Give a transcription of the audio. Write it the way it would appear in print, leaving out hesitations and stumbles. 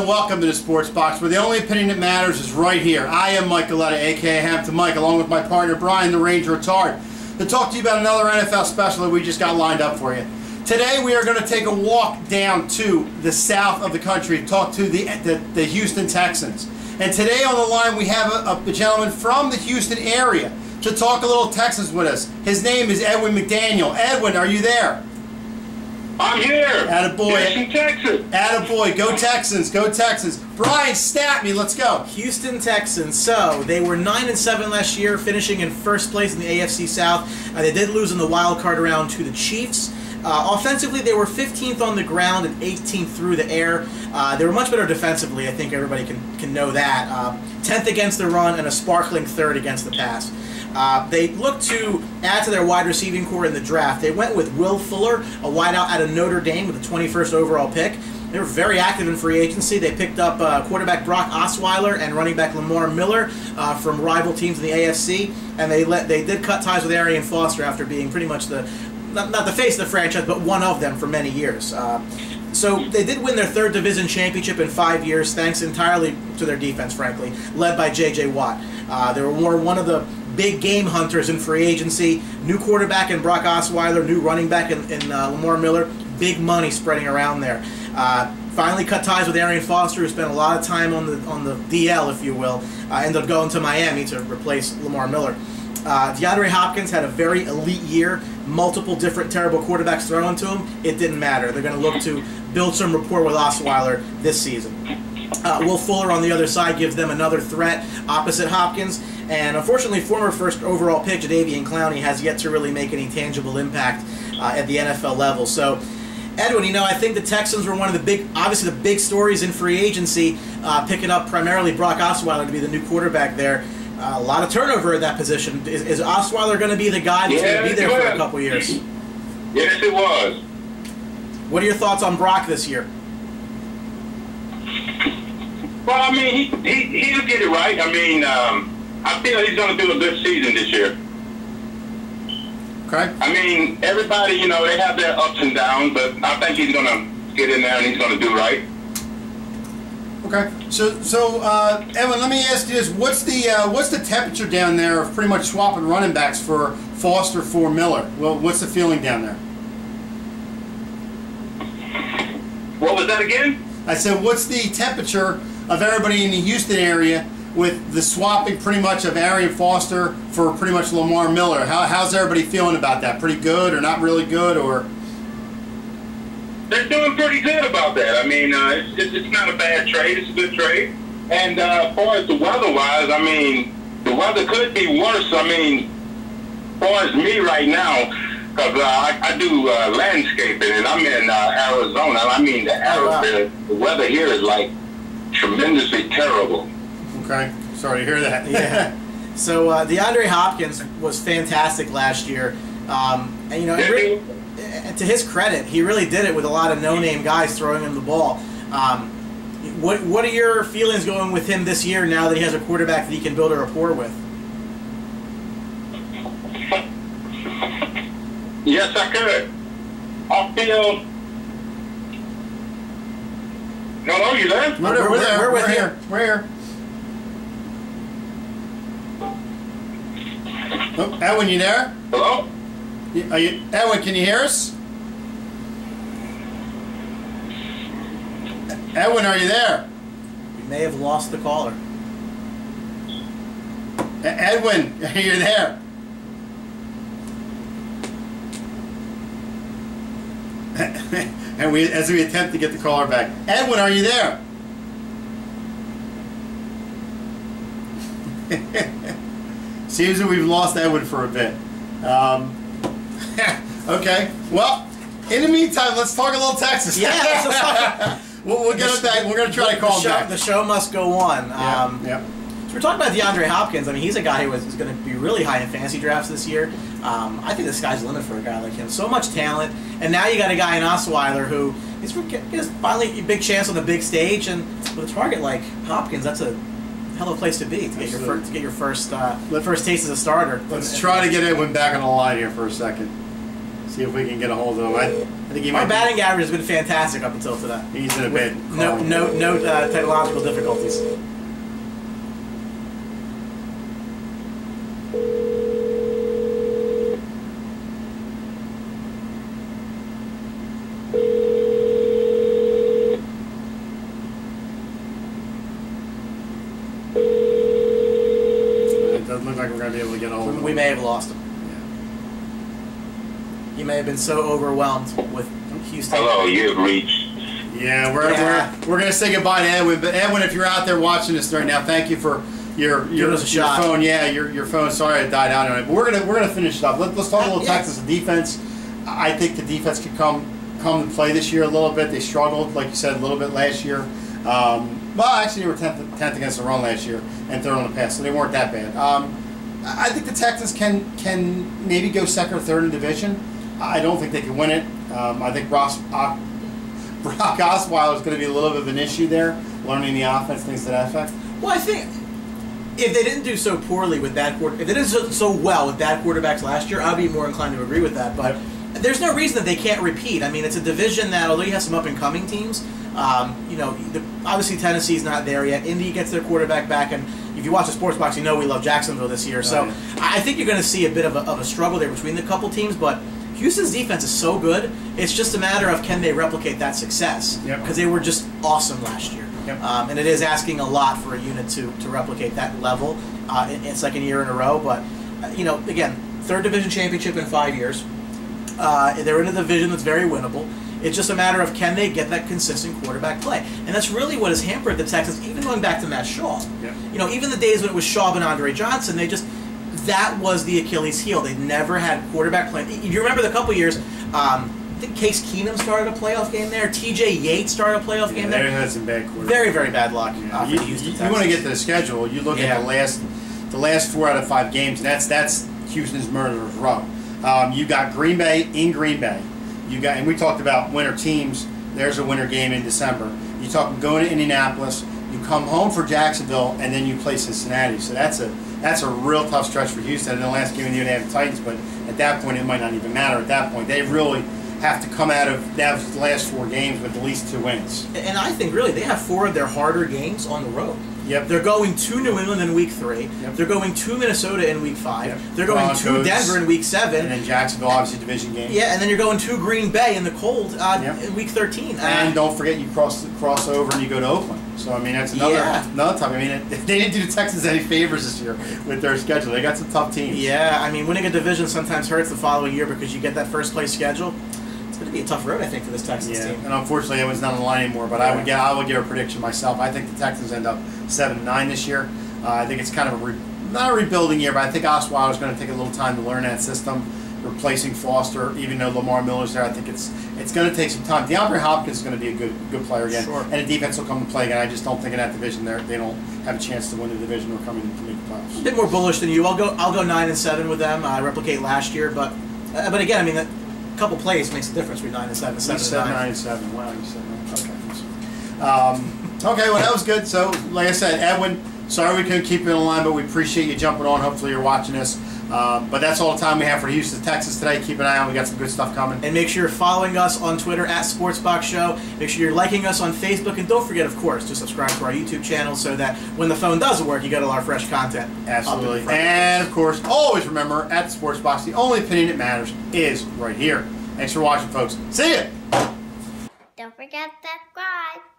Welcome to the Sports Box, where the only opinion that matters is right here. I am Mike Galetta, aka Hampton Mike, along with my partner Brian the Ranger Retard, to talk to you about another NFL special that we just got lined up for you. Today we are going to take a walk down to the south of the country to talk to the Houston Texans. And today on the line we have a gentleman from the Houston area to talk a little Texans with us. His name is Edwin McDaniel. Edwin, are you there? I'm here. Attaboy. Houston, Texas. Attaboy. Go Texans. Go Texans. Brian, stat me. Let's go. Houston Texans. So, they were 9-7 last year, finishing in first place in the AFC South. They did lose in the wild card round to the Chiefs. Offensively, they were 15th on the ground and 18th through the air. They were much better defensively. I think everybody can know that. 10th against the run and a sparkling 3rd against the pass. They looked to add to their wide receiving core in the draft. They went with Will Fuller, a wideout out of Notre Dame with the 21st overall pick. They were very active in free agency. They picked up quarterback Brock Osweiler and running back Lamar Miller from rival teams in the AFC, and they did cut ties with Arian Foster after being pretty much not the face of the franchise, but one of them for many years. So they did win their 3rd division championship in 5 years, thanks entirely to their defense, frankly, led by J.J. Watt. They were one of the big game hunters in free agency. New quarterback in Brock Osweiler, new running back in Lamar Miller. Big money spreading around there. Finally cut ties with Arian Foster, who spent a lot of time on the DL, if you will. Ended up going to Miami to replace Lamar Miller. DeAndre Hopkins had a very elite year. Multiple different terrible quarterbacks thrown to him. It didn't matter. They're going to look to build some rapport with Osweiler this season. Will Fuller on the other side gives them another threat opposite Hopkins. And unfortunately, former 1st overall pick Jadeveon Clowney has yet to really make any tangible impact at the NFL level. So, Edwin, I think the Texans were one of obviously the big stories in free agency, picking up primarily Brock Osweiler to be the new quarterback there. A lot of turnover at that position. Is Osweiler going to be the guy that's going to be there for a couple years? Yes, it was. What are your thoughts on Brock this year? Well, I mean, he'll get it right. I mean, I feel he's going to do a good season this year. Okay. I mean, everybody, they have their ups and downs, but I think he's going to get in there and he's going to do right. Okay. So, Edwin, let me ask you this: what's the temperature down there of pretty much swapping running backs for Foster for Miller? Well, what's the feeling down there? What was that again? I said, what's the temperature of everybody in the Houston area with the swapping pretty much of Arian Foster for pretty much Lamar Miller? How's everybody feeling about that? Pretty good or not really good, or? They're doing pretty good about that. I mean, it's not a bad trade. It's a good trade. And as far as the weather-wise, I mean, the weather could be worse. I mean, as far as me right now, because I do landscaping, and I'm in Arizona. I mean, the weather here is like tremendously terrible. Okay, sorry to hear that. Yeah. So DeAndre Hopkins was fantastic last year, and to his credit, he really did it with a lot of no-name guys throwing him the ball. What are your feelings going with him this year now that he has a quarterback that he can build a rapport with? Yes, I could. I feel. No, you there? We're here. We're here. Oh, Edwin, you there? Hello? Edwin, can you hear us? Edwin, are you there? We may have lost the caller. Edwin, are you there? And as we attempt to get the caller back. Edwin, are you there? Seems that we've lost Edwin for a bit. Okay. Well, in the meantime, let's talk a little Texas. Yeah. We'll get it back. We're going to try to call him back. The show must go on. Yeah. So we're talking about DeAndre Hopkins. I mean, he's a guy who is going to be really high in fantasy drafts this year. I think the sky's the limit for a guy like him. So much talent, and now you got a guy in Osweiler who is finally a big chance on the big stage, and with a target like Hopkins, that's a hell of a place to be to get your first taste as a starter. Let's try to get Edwin back on the line here for a second. See if we can get a hold of him. I think he might. Our batting average has been fantastic up until today. He's in a bit. No technological difficulties. It doesn't look like we're going to be able to get a hold of him. We may have lost him. He may have been so overwhelmed with Houston. Hello, you've reached. Yeah, we're going to say goodbye to Edwin. But Edwin, if you're out there watching this right now, thank you for your phone. Yeah, your phone. Sorry it died out on it. But we're gonna finish it up. Let's talk a little Texas defense. I think the defense could come to play this year a little bit. They struggled, like you said, a little bit last year. Well, actually, they were 10th against the run last year and 3rd on the pass, so they weren't that bad. I think the Texans can maybe go 2nd or 3rd in the division. I don't think they can win it. I think Brock Osweiler is going to be a little bit of an issue there, learning the offense, things to that effect. Well, I think if they didn't do so poorly with that if they didn't do so well with bad quarterbacks last year, I'd be more inclined to agree with that. But there's no reason that they can't repeat. I mean, it's a division that, although you have some up-and-coming teams, obviously Tennessee's not there yet. Indy gets their quarterback back, and if you watch the Sports Box, you know we love Jacksonville this year. So I think you're going to see a bit of a struggle there between the couple teams, but Houston's defense is so good, it's just a matter of can they replicate that success, because they were just awesome last year. And it is asking a lot for a unit to replicate that level in second year in a row. But, again, 3rd division championship in 5 years. They're in a division that's very winnable. It's just a matter of can they get that consistent quarterback play. And that's really what has hampered the Texans, even going back to Matt Shaw. Even the days when it was Shaw and Andre Johnson, that was the Achilles heel. They never had quarterback play. If you remember the couple years, I think Case Keenum started a playoff game there. T.J. Yates started a playoff game there. They had some bad quarterbacks. Very, very bad luck for the Houston Texans. You want to get to the schedule. You look at the last 4 out of 5 games, and that's Houston's murderer's row. You got Green Bay in Green Bay. And we talked about winter teams. There's a winter game in December. You talk going to Indianapolis. You come home for Jacksonville, and then you play Cincinnati. So that's a real tough stretch for Houston. In the last game of the year, they have the Titans, but at that point, it might not even matter. At that point, they really have to come out of the last 4 games with at least 2 wins. And I think, really, they have 4 of their harder games on the road. They're going to New England in Week 3. They're going to Minnesota in Week 5. They're going to Denver in Week 7. And then Jacksonville, obviously, division game. And then you're going to Green Bay in the cold in Week 13. And don't forget, you cross over and you go to Oakland. So, I mean, that's another time. I mean, they didn't do the Texans any favors this year with their schedule. They got some tough teams. Yeah, I mean, winning a division sometimes hurts the following year because you get that first-place schedule. It's going to be a tough road, I think, for this Texans team. And unfortunately, it was not on the line anymore. But I would give a prediction myself. I think the Texans end up 7-9 this year. I think it's kind of not a rebuilding year, but I think Osweiler is going to take a little time to learn that system. Replacing Foster, even though Lamar Miller's there, I think it's going to take some time. DeAndre Hopkins is going to be a good player again, and the defense will come to play again. I just don't think in that division they don't have a chance to win the division or come in to make the playoffs. A bit more bullish than you. I'll go 9-7 with them. Replicate last year, but again, I mean, a couple plays makes a difference between 9-7, 7-9. Wow, you said that. Okay. Okay, well that was good. So, like I said, Edwin, sorry we couldn't keep you on the line, but we appreciate you jumping on. Hopefully you're watching this. But that's all the time we have for Houston, Texas today. Keep an eye on. We got some good stuff coming. And make sure you're following us on Twitter at Sportsbox Show. Make sure you're liking us on Facebook. And don't forget, of course, to subscribe to our YouTube channel so that when the phone doesn't work, you get all our fresh content. Absolutely. And, of course, always remember, at the Sportsbox, the only opinion that matters is right here. Thanks for watching, folks. See ya! Don't forget to subscribe.